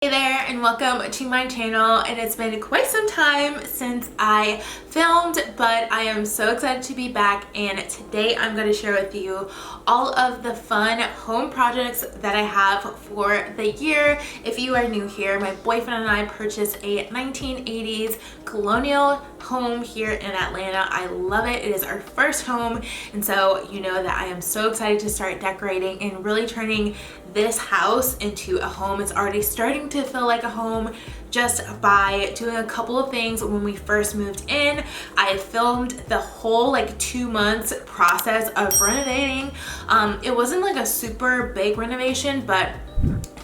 Hey there and welcome to my channel, and it's been quite some time since I filmed, but I am so excited to be back, and today I'm going to share with you all of the fun home projects that I have for the year. If you are new here, my boyfriend and I purchased a 1980s colonial home here in Atlanta. I love it. It is our first home, and so you know that I am so excited to start decorating and really turning this house into a home. It's already starting to feel like a home just by doing a couple of things. When we first moved in, I filmed the whole 2 months process of renovating. It wasn't like a super big renovation, but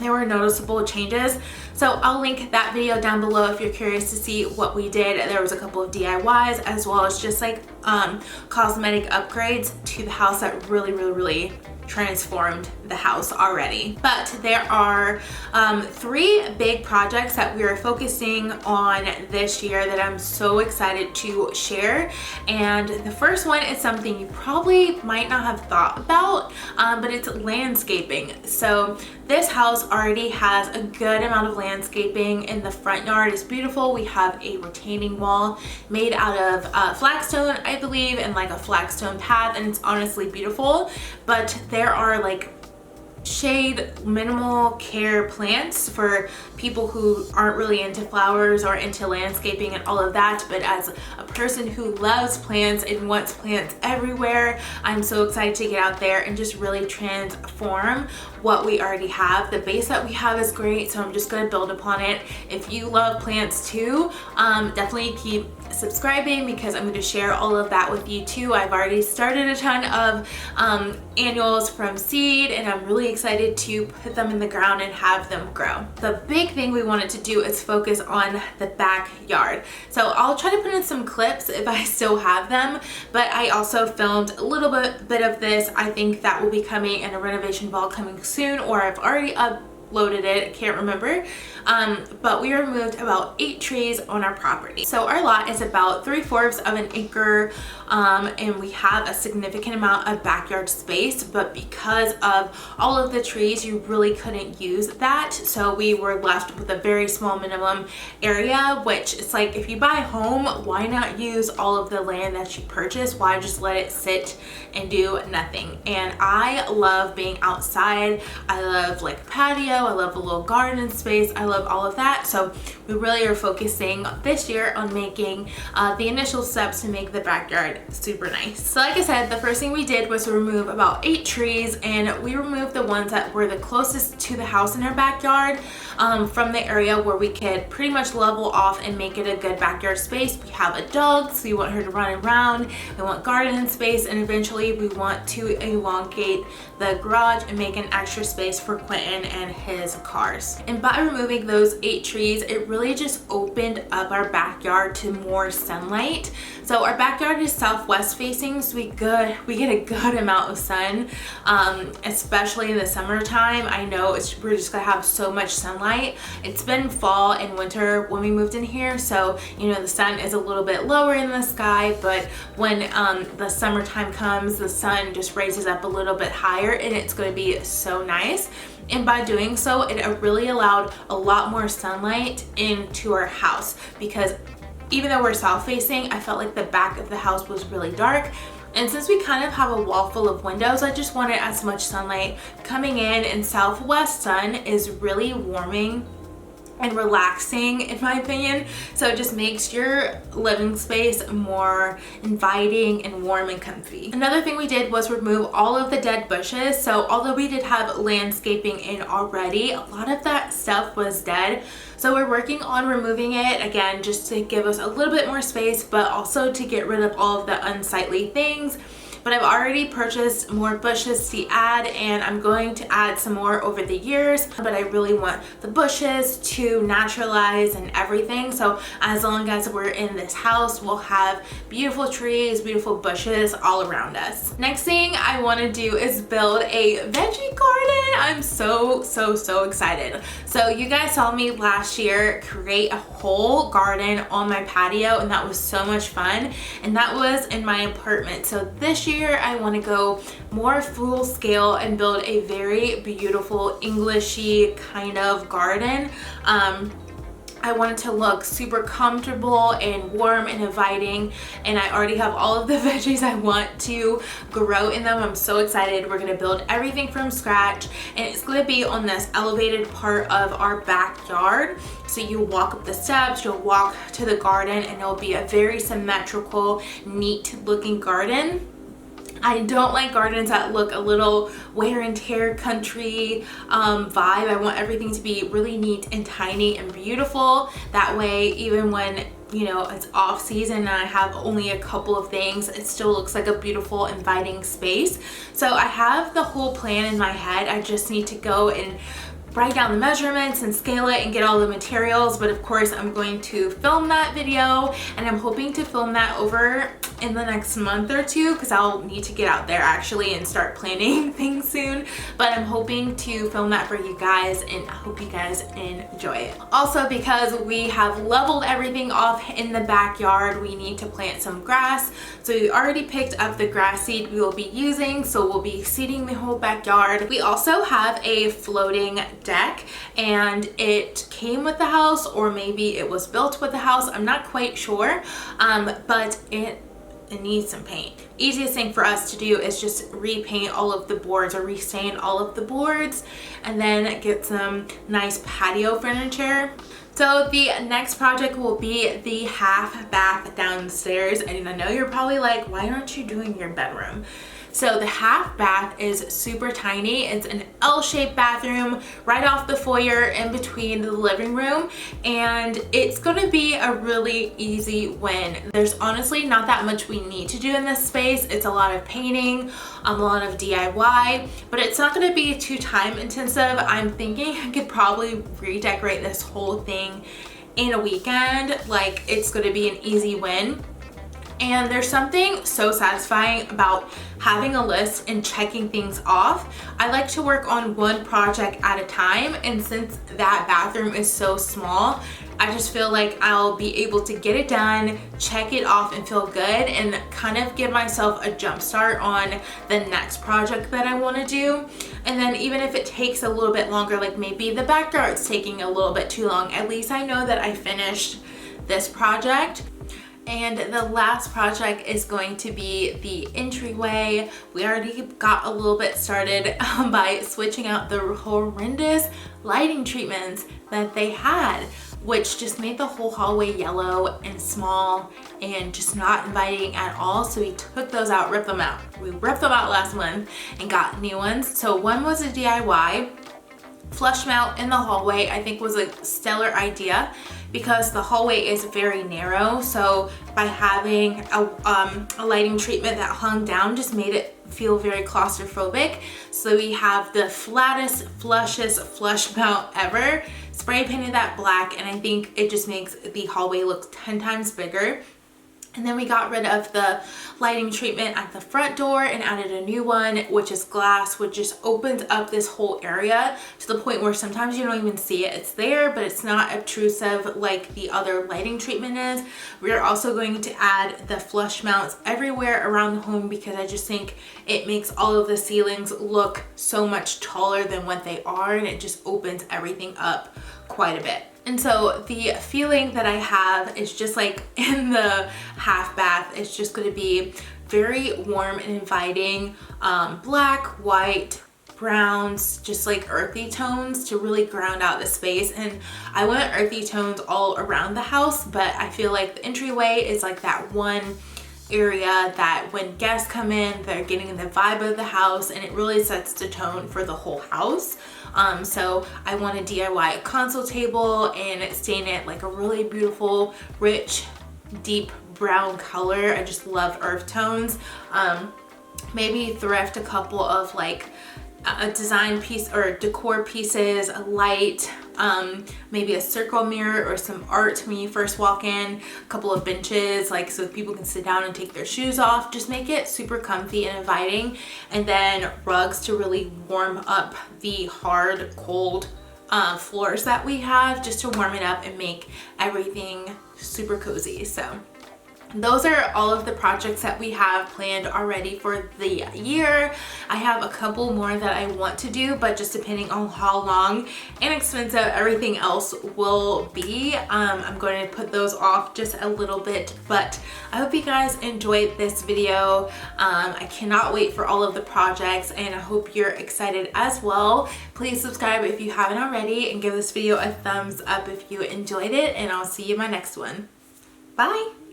there were noticeable changes. So I'll link that video down below if you're curious to see what we did. There was a couple of DIYs as well as just cosmetic upgrades to the house that really transformed the house already. But there are 3 big projects that we are focusing on this year that I'm so excited to share. And the first one is something you probably might not have thought about, but it's landscaping. So this house already has a good amount of landscaping in the front yard. It's beautiful. We have a retaining wall made out of flagstone, I believe, and a flagstone path, and it's honestly beautiful. But there are shade, minimal care plants for people who aren't really into flowers or into landscaping and all of that. But as a person who loves plants and wants plants everywhere, I'm so excited to get out there and just really transform what we already have. The base that we have is great, so I'm just going to build upon it. If you love plants too, definitely keep subscribing because I'm going to share all of that with you too. I've already started a ton of annuals from seed, and I'm really excited to put them in the ground and have them grow. The big thing we wanted to do is focus on the backyard. So I'll try to put in some clips if I still have them, but I also filmed a little bit of this. I think that will be coming in a renovation vlog coming soon, or I've already uploaded it, I can't remember. But we removed about 8 trees on our property. So our lot is about 3/4 of an acre, and we have a significant amount of backyard space, but because of all of the trees, you really couldn't use that. So we were left with a very small minimum area, which it's if you buy a home, why not use all of the land that you purchase? Why just let it sit and do nothing? And I love being outside. I love patio. I love the little garden space. I love all of that. So we really are focusing this year on making the initial steps to make the backyard super nice. So like I said, the first thing we did was remove about 8 trees, and we removed the ones that were the closest to the house in our backyard, from the area where we could pretty much level off and make it a good backyard space. We have a dog, so we want her to run around. We want garden space, and eventually we want to elongate the garage and make an extra space for Quentin and his cars. And by removing those 8 trees, it really just opened up our backyard to more sunlight. So our backyard is southwest facing, so we get a good amount of sun, especially in the summertime. I know we're just gonna have so much sunlight. It's been fall and winter when we moved in here, so the sun is a little bit lower in the sky, but when the summertime comes, the sun just raises up a little bit higher, and it's going to be so nice. And by doing so, it really allowed a lot more sunlight into our house, because even though we're south facing, I felt like the back of the house was really dark. And since we kind of have a wall full of windows, I just wanted as much sunlight coming in, and southwest sun is really warming and relaxing in my opinion. So it just makes your living space more inviting and warm and comfy. Another thing we did was remove all of the dead bushes. So although we did have landscaping in already, a lot of that stuff was dead. So we're working on removing it again, just to give us a little bit more space, but also to get rid of all of the unsightly things. But I've already purchased more bushes to add, and I'm going to add some more over the years, but I really want the bushes to naturalize and everything. So as long as we're in this house, we'll have beautiful trees, beautiful bushes all around us. Next thing I want to do is build a veggie garden. I'm so excited. So you guys saw me last year create a whole garden on my patio, and that was so much fun, and that was in my apartment. So this year year I want to go more full scale and build a very beautiful Englishy kind of garden. I want it to look super comfortable and warm and inviting, and I already have all of the veggies I want to grow in them. I'm so excited. We're gonna build everything from scratch, and it's gonna be on this elevated part of our backyard. So you walk up the steps, you'll walk to the garden, and it'll be a very symmetrical, neat looking garden. I don't like gardens that look a little wear and tear country vibe. I want everything to be really neat and tiny and beautiful. That way, even when it's off season and I have only a couple of things, it still looks like a beautiful, inviting space. So I have the whole plan in my head. I just need to go and write down the measurements and scale it and get all the materials. But of course, I'm going to film that video, and I'm hoping to film that over in the next month or two, because I'll need to get out there actually and start planning things soon. But I'm hoping to film that for you guys, and I hope you guys enjoy it. Also, because we have leveled everything off in the backyard, we need to plant some grass. So we already picked up the grass seed we will be using, so we'll be seeding the whole backyard. We also have a floating deck, and it came with the house, or maybe it was built with the house. I'm not quite sure, but it needs some paint. Easiest thing for us to do is just repaint all of the boards or restain all of the boards, and then get some nice patio furniture. So the next project will be the half bath downstairs, and I know you're probably like, why aren't you doing your bedroom? So the half bath is super tiny. It's an L-shaped bathroom right off the foyer in between the living room, and it's gonna be a really easy win. There's honestly not that much we need to do in this space. It's a lot of painting, a lot of DIY, but it's not gonna be too time intensive. I'm thinking I could probably redecorate this whole thing in a weekend. Like, it's gonna be an easy win. And there's something so satisfying about having a list and checking things off. I like to work on one project at a time, and since that bathroom is so small, I just feel like I'll be able to get it done, check it off, and feel good, and kind of give myself a jump start on the next project that I want to do. And then even if it takes a little bit longer, like maybe the backyard's taking a little bit too long, at least I know that I finished this project. And the last project is going to be the entryway. We already got a little bit started by switching out the horrendous lighting treatments that they had, which just made the whole hallway yellow and small and just not inviting at all. So we took those out, ripped them out. We ripped them out last month and got new ones. So one was a DIY. Flush mount in the hallway, I think, was a stellar idea because the hallway is very narrow. So by having a lighting treatment that hung down just made it feel very claustrophobic. So we have the flattest, flushest flush mount ever. Spray painted that black, and I think it just makes the hallway look 10 times bigger. And then we got rid of the lighting treatment at the front door and added a new one, which is glass, which just opens up this whole area to the point where sometimes you don't even see it. It's there, but it's not obtrusive like the other lighting treatment is. We're also going to add the flush mounts everywhere around the home because I just think it makes all of the ceilings look so much taller than what they are, and it just opens everything up quite a bit. And so the feeling that I have is just like in the half bath, it's just going to be very warm and inviting, black, white, browns, just like earthy tones to really ground out the space. And I want earthy tones all around the house, but I feel like the entryway is like that one area that when guests come in, they're getting the vibe of the house, and it really sets the tone for the whole house. So I want to DIY a console table and stain it like a really beautiful, rich, deep brown color. I just love earth tones. Maybe thrift a couple of like a design piece or decor pieces, a light, maybe a circle mirror or some art when you first walk in, a couple of benches, like so people can sit down and take their shoes off. Just make it super comfy and inviting. And then rugs to really warm up the hard, cold floors that we have, just to warm it up and make everything super cozy. So those are all of the projects that we have planned already for the year. I have a couple more that I want to do, but just depending on how long and expensive everything else will be, I'm going to put those off just a little bit. But I hope you guys enjoyed this video. I cannot wait for all of the projects, and I hope you're excited as well. Please subscribe if you haven't already, and give this video a thumbs up if you enjoyed it, and I'll see you in my next one. Bye!